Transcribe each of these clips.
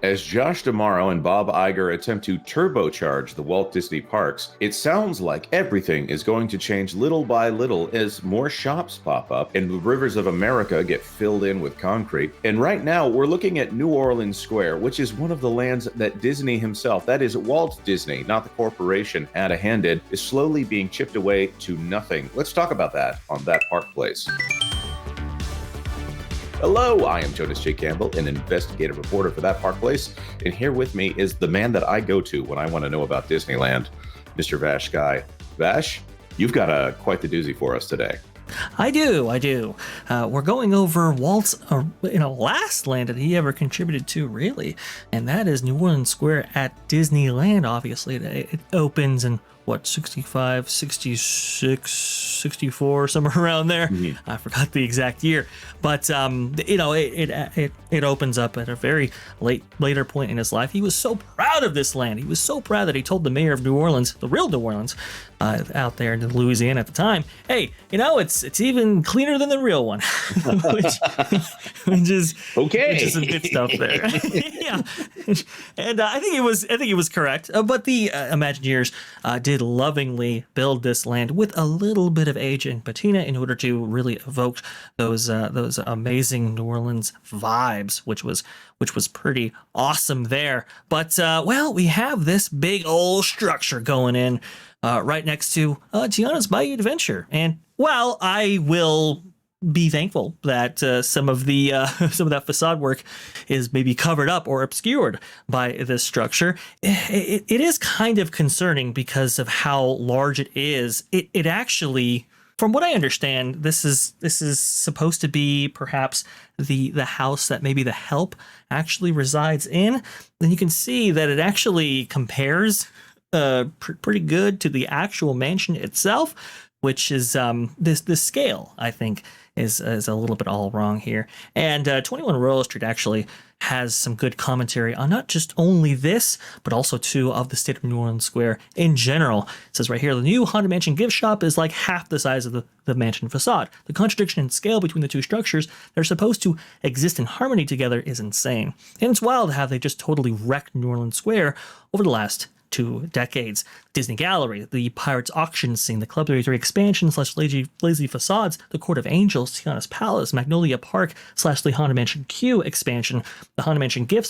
As Josh D'Amaro and Bob Iger attempt to turbocharge the Walt Disney parks, it sounds like everything is going to change little by little as more shops pop up and the rivers of America get filled in with concrete. And right now, we're looking at New Orleans Square, which is one of the lands that Disney himself, that is Walt Disney, not the corporation, had a hand in, is slowly being chipped away to nothing. Let's talk about that on That Park Place. Hello, I am Jonas J. Campbell, an investigative reporter for That Park Place, and here with me is the man that I go to when I want to know about Disneyland, Mr. VashSky. Vash, you've got quite the doozy for us today. I do. We're going over Walt's last land that he ever contributed to, really, and that is New Orleans Square at Disneyland. Obviously, it opens in 65, 66, 64, somewhere around there. Mm-hmm. I forgot the exact year, but it opens up at a very later point in his life. He was so proud of this land. He was so proud that he told the mayor of New Orleans, the real New Orleans, out there in Louisiana at the time, hey, it's even cleaner than the real one, which is some good stuff there. Yeah, and I think it was correct. But the Imagineers did lovingly build this land with a little bit of age and patina in order to really evoke those amazing New Orleans vibes, which was pretty awesome there. But we have this big old structure going in right next to Tiana's Bayou Adventure, and I will be thankful that some of that facade work is maybe covered up or obscured by this structure. It is kind of concerning because of how large it is. It actually, from what I understand, this is supposed to be perhaps the house that maybe the Help actually resides in. Then you can see that it actually compares pretty good to the actual mansion itself, which is this scale, I think, is a little bit all wrong here. And 21 Royal Street actually has some good commentary on not just only this, but also too of the state of New Orleans Square in general. It says right here, the new Haunted Mansion gift shop is like half the size of the mansion facade. The contradiction in scale between the two structures that are supposed to exist in harmony together is insane. And it's wild how they just totally wrecked New Orleans Square over the last 2 decades. Disney Gallery, the Pirates Auction Scene, the Club 33 expansion / lazy facades, the Court of Angels, Tiana's Palace, Magnolia Park / the Haunted Mansion Q expansion, the Haunted Mansion gift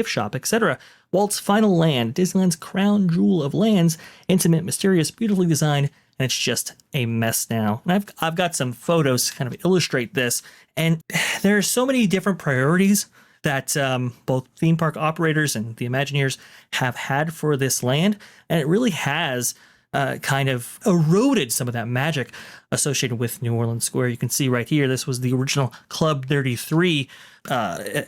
shop, etc. Walt's final land, Disneyland's crown jewel of lands, intimate, mysterious, beautifully designed, and it's just a mess now. And I've got some photos to kind of illustrate this, and there are so many different priorities that both theme park operators and the Imagineers have had for this land, and it really has kind of eroded some of that magic associated with New Orleans Square. You can see right here, this was the original Club 33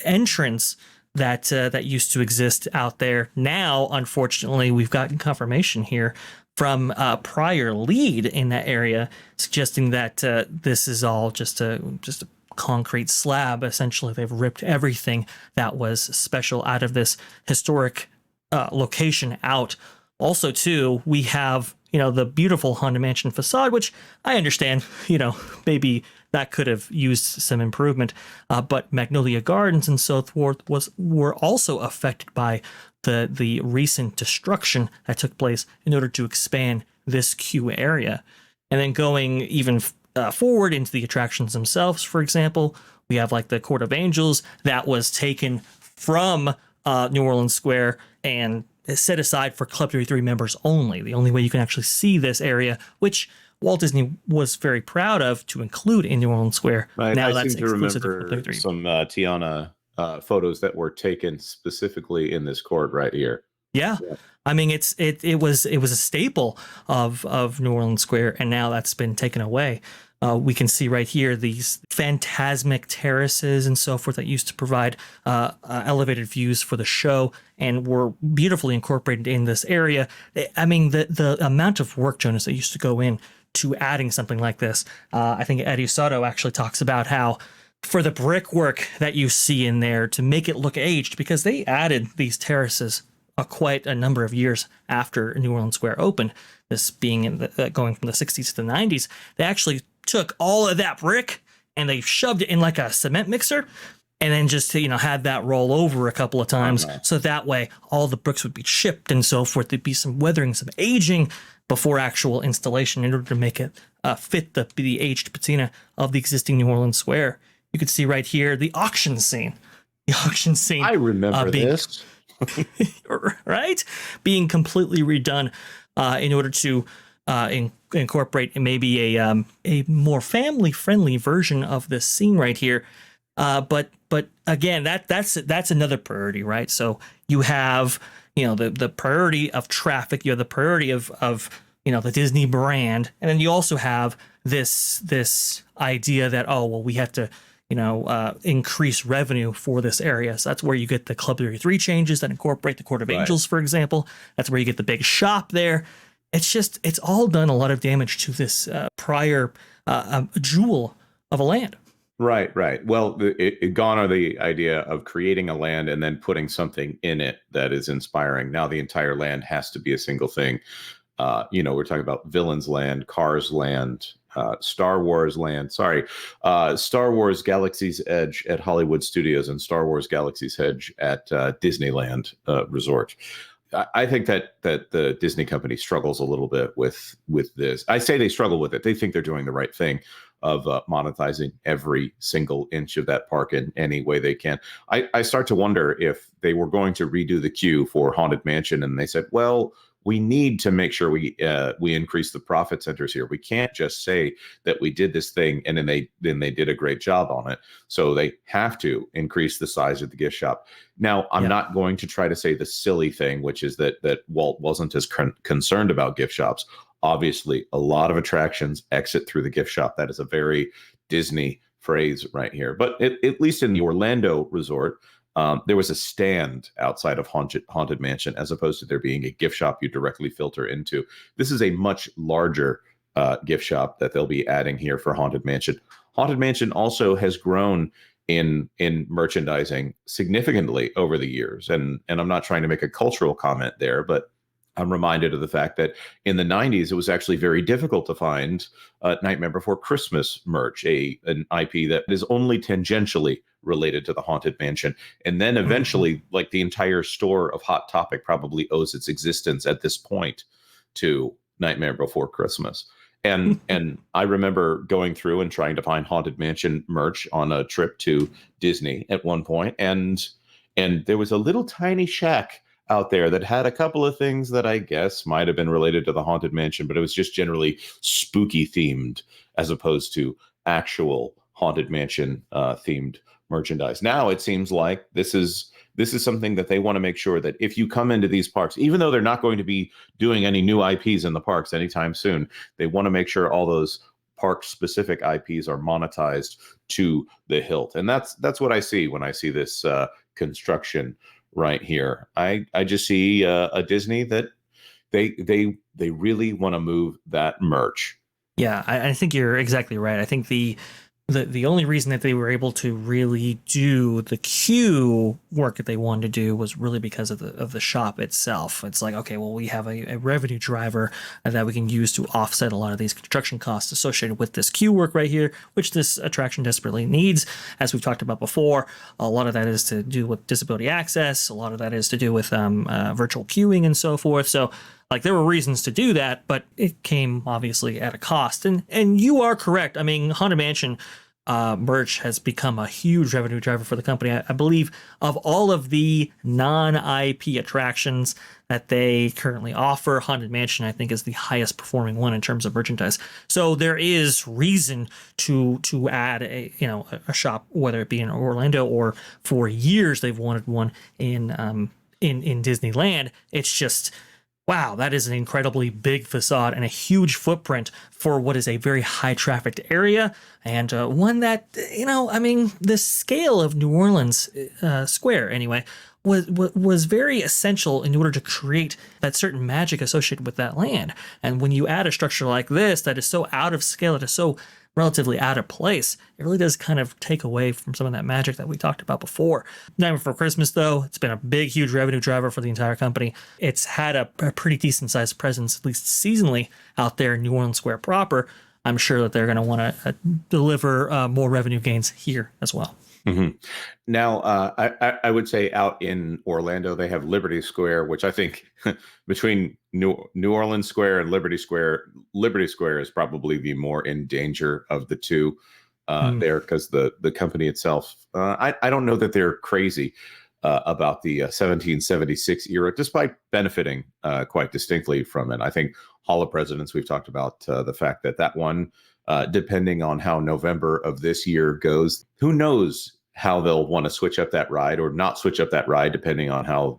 entrance that used to exist out there. Now, unfortunately, we've gotten confirmation here from a prior lead in that area, suggesting that this is all just a concrete slab. Essentially, they've ripped everything that was special out of this historic location out. Also, too, we have, the beautiful Haunted Mansion facade, which I understand, maybe that could have used some improvement. But Magnolia Gardens and so forth were also affected by the recent destruction that took place in order to expand this queue area. And then going even forward into the attractions themselves, for example, we have like the Court of Angels that was taken from New Orleans Square and set aside for Club 33 members only. The only way you can actually see this area, which Walt Disney was very proud of to include in New Orleans Square. Right. Now I that's seem to remember some Tiana photos that were taken specifically in this court right here. Yeah. I mean, it was a staple of New Orleans Square, and now that's been taken away. We can see right here these Fantasmic Terraces and so forth that used to provide elevated views for the show and were beautifully incorporated in this area. I mean, the amount of work, Jonas, that used to go in to adding something like this. I think Eddie Soto actually talks about how for the brickwork that you see in there to make it look aged, because they added these terraces quite a number of years after New Orleans Square opened, this being going from the 60s to the 90s, they actually took all of that brick and they shoved it in like a cement mixer and then just to, have that roll over a couple of times. So that way all the bricks would be chipped and so forth. There'd be some weathering, some aging before actual installation in order to make it fit the aged patina of the existing New Orleans Square. You could see right here the auction scene. The auction scene. I remember this. Right? Being completely redone in order to incorporate maybe a more family-friendly version of this scene right here. But again, that's another priority, right? So you have, the priority of traffic, you have the priority of the Disney brand, and then you also have this idea that, we have to increase revenue for this area. So that's where you get the Club 33 changes that incorporate the Court of Angels, for example. That's where you get the big shop there. It's all done a lot of damage to this prior jewel of a land. Right. Well, gone are the idea of creating a land and then putting something in it that is inspiring. Now the entire land has to be a single thing. We're talking about Villains Land, Cars Land, Star Wars Land. Star Wars Galaxy's Edge at Hollywood Studios and Star Wars Galaxy's Edge at Disneyland Resort. I think that the Disney company struggles a little bit with this. I say they struggle with it. They think they're doing the right thing of monetizing every single inch of that park in any way they can. I start to wonder if they were going to redo the queue for Haunted Mansion, and they said, well, we need to make sure we increase the profit centers here. We can't just say that we did this thing and then they did a great job on it. So they have to increase the size of the gift shop. Now, I'm not going to try to say the silly thing, which is that Walt wasn't as concerned about gift shops. Obviously, a lot of attractions exit through the gift shop. That is a very Disney phrase right here. But at least in the Orlando resort, there was a stand outside of Haunted Mansion, as opposed to there being a gift shop you directly filter into. This is a much larger gift shop that they'll be adding here for Haunted Mansion. Haunted Mansion also has grown in merchandising significantly over the years. And I'm not trying to make a cultural comment there, but I'm reminded of the fact that in the 90s, it was actually very difficult to find Nightmare Before Christmas merch, an IP that is only tangentially related to the Haunted Mansion. And then eventually, like the entire store of Hot Topic probably owes its existence at this point to Nightmare Before Christmas. And I remember going through and trying to find Haunted Mansion merch on a trip to Disney at one point, and there was a little tiny shack out there that had a couple of things that I guess might have been related to the Haunted Mansion, but it was just generally spooky themed as opposed to actual Haunted Mansion themed merchandise. Now it seems like this is something that they want to make sure that if you come into these parks, even though they're not going to be doing any new IPs in the parks anytime soon, they want to make sure all those park specific IPs are monetized to the hilt. And that's what I see when I see this construction right here. I just see a Disney that they really want to move that merch. Yeah, I think you're exactly right. I think the only reason that they were able to really do the queue work that they wanted to do was really because of the shop itself. It's like, okay, well, we have a revenue driver that we can use to offset a lot of these construction costs associated with this queue work right here, which this attraction desperately needs. As we've talked about before, a lot of that is to do with disability access. A lot of that is to do with virtual queuing and so forth. So like there were reasons to do that, but it came obviously at a cost. And you are correct. I mean, Haunted Mansion merch has become a huge revenue driver for the company. I believe of all of the non-IP attractions that they currently offer, Haunted Mansion, I think, is the highest performing one in terms of merchandise. So there is reason to add a shop, whether it be in Orlando or for years they've wanted one in Disneyland. It's just, wow, that is an incredibly big facade and a huge footprint for what is a very high trafficked area, and one that, the scale of New Orleans Square, anyway, was very essential in order to create that certain magic associated with that land. And when you add a structure like this that is so out of scale, it is so relatively out of place, it really does kind of take away from some of that magic that we talked about before. Nightmare Before Christmas, though, it's been a big, huge revenue driver for the entire company. It's had a pretty decent sized presence, at least seasonally, out there in New Orleans Square proper. I'm sure that they're going to want to deliver more revenue gains here as well. Mhm. Now, I would say out in Orlando, they have Liberty Square, which I think between New Orleans Square and Liberty Square is probably the more in danger of the two Mm. there, because the company itself, I don't know that they're crazy about the 1776 era, despite benefiting quite distinctly from it. I think Hall of Presidents, we've talked about the fact that that one, depending on how November of this year goes, who knows how they'll want to switch up that ride or not switch up that ride, depending on how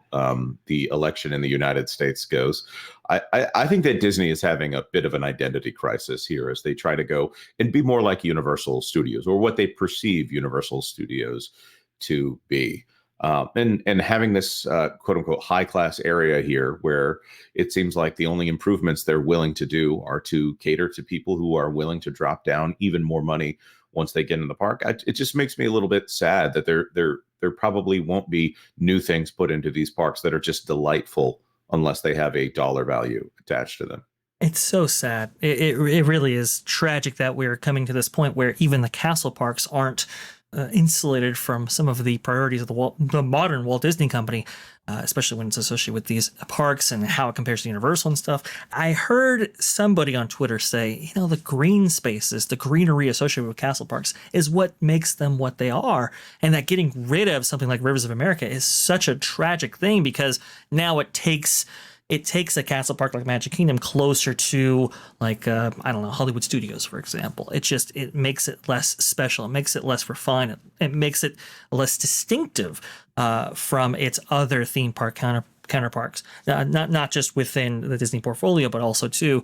the election in the United States goes. I think that Disney is having a bit of an identity crisis here as they try to go and be more like Universal Studios, or what they perceive Universal Studios to be. And having this quote unquote high class area here, where it seems like the only improvements they're willing to do are to cater to people who are willing to drop down even more money once they get in the park. It just makes me a little bit sad that there probably won't be new things put into these parks that are just delightful unless they have a dollar value attached to them. It's so sad. It really is tragic that we're coming to this point where even the castle parks aren't insulated from some of the priorities of the modern Walt Disney Company, especially when it's associated with these parks and how it compares to Universal and stuff. I heard somebody on Twitter say, the green spaces, the greenery associated with castle parks is what makes them what they are. And that getting rid of something like Rivers of America is such a tragic thing, because now it takes a castle park like Magic Kingdom closer to, like, I don't know, Hollywood Studios, for example. It makes it less special. It makes it less refined. It makes it less distinctive from its other theme park counterparts. Not just within the Disney portfolio, but also to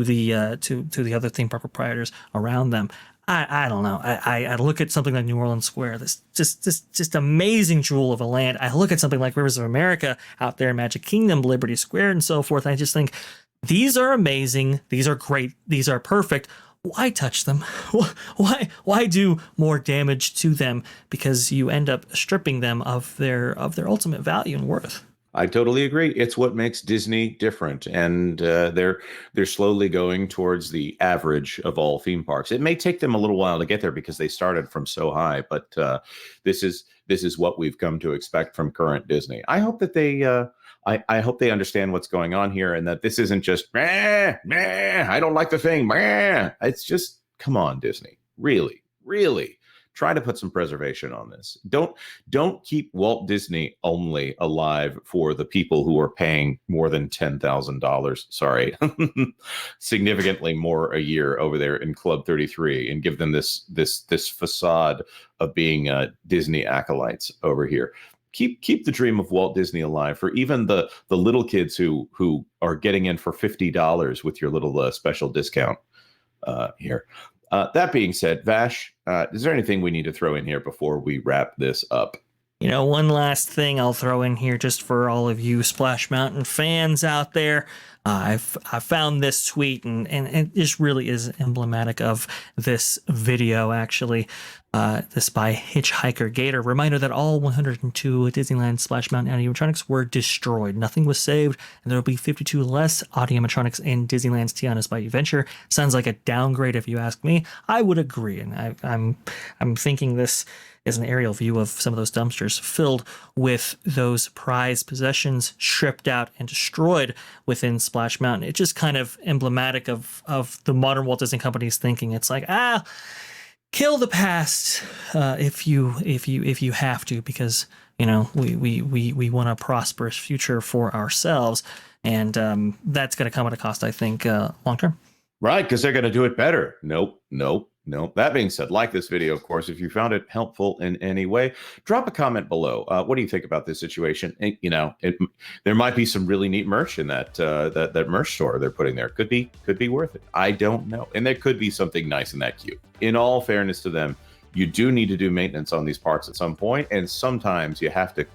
the other theme park proprietors around them. I don't know. I look at something like New Orleans Square, this just amazing jewel of a land. I look at something like Rivers of America out there in Magic Kingdom, Liberty Square, and so forth. And I just think these are amazing. These are great. These are perfect. Why touch them? Why do more damage to them? Because you end up stripping them of their ultimate value and worth. I totally agree. It's what makes Disney different, and they're slowly going towards the average of all theme parks. It may take them a little while to get there because they started from so high, but this is what we've come to expect from current Disney. I hope that they I hope they understand what's going on here, and that this isn't just meh, meh, I don't like the thing, meh. It's just, come on, Disney, really, really. Try to put some preservation on this. Don't keep Walt Disney only alive for the people who are paying more than $10,000. Sorry, significantly more a year over there in Club 33, and give them this facade of being Disney acolytes over here. Keep the dream of Walt Disney alive for even the little kids who are getting in for $50 with your little special discount here. That being said, Vash, is there anything we need to throw in here before we wrap this up? One last thing I'll throw in here just for all of you Splash Mountain fans out there. I found this tweet, and it just really is emblematic of this video, actually. This by Hitchhiker Gator. Reminder that all 102 Disneyland Splash Mountain animatronics were destroyed. Nothing was saved, and there will be 52 less audio animatronics in Disneyland's Tiana's Bayou Adventure. Sounds like a downgrade, if you ask me. I would agree, and I'm thinking this is an aerial view of some of those dumpsters filled with those prized possessions stripped out and destroyed within Splash Mountain. It's just kind of emblematic of the modern Walt Disney Company's thinking. It's like, kill the past if you have to, because we want a prosperous future for ourselves, and that's going to come at a cost, I think, long term. Right, because they're going to do it better. Nope. That being said, like this video, of course. If you found it helpful in any way, drop a comment below. What do you think about this situation? And, there might be some really neat merch in that merch store they're putting there. Could be worth it. I don't know. And there could be something nice in that queue. In all fairness to them, you do need to do maintenance on these parks at some point, and sometimes you have to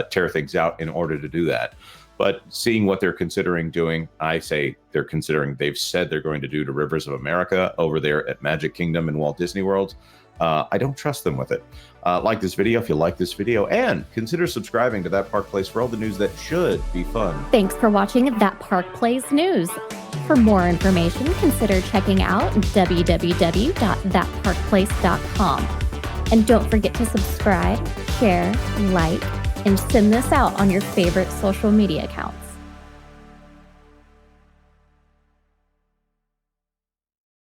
tear things out in order to do that. But seeing what they're considering doing, I say they've said they're going to do to Rivers of America over there at Magic Kingdom and Walt Disney World. I don't trust them with it. Like this video if you like this video, and consider subscribing to That Park Place for all the news that should be fun. Thanks for watching That Park Place News. For more information, consider checking out www.thatparkplace.com. And don't forget to subscribe, share, like, and send this out on your favorite social media accounts.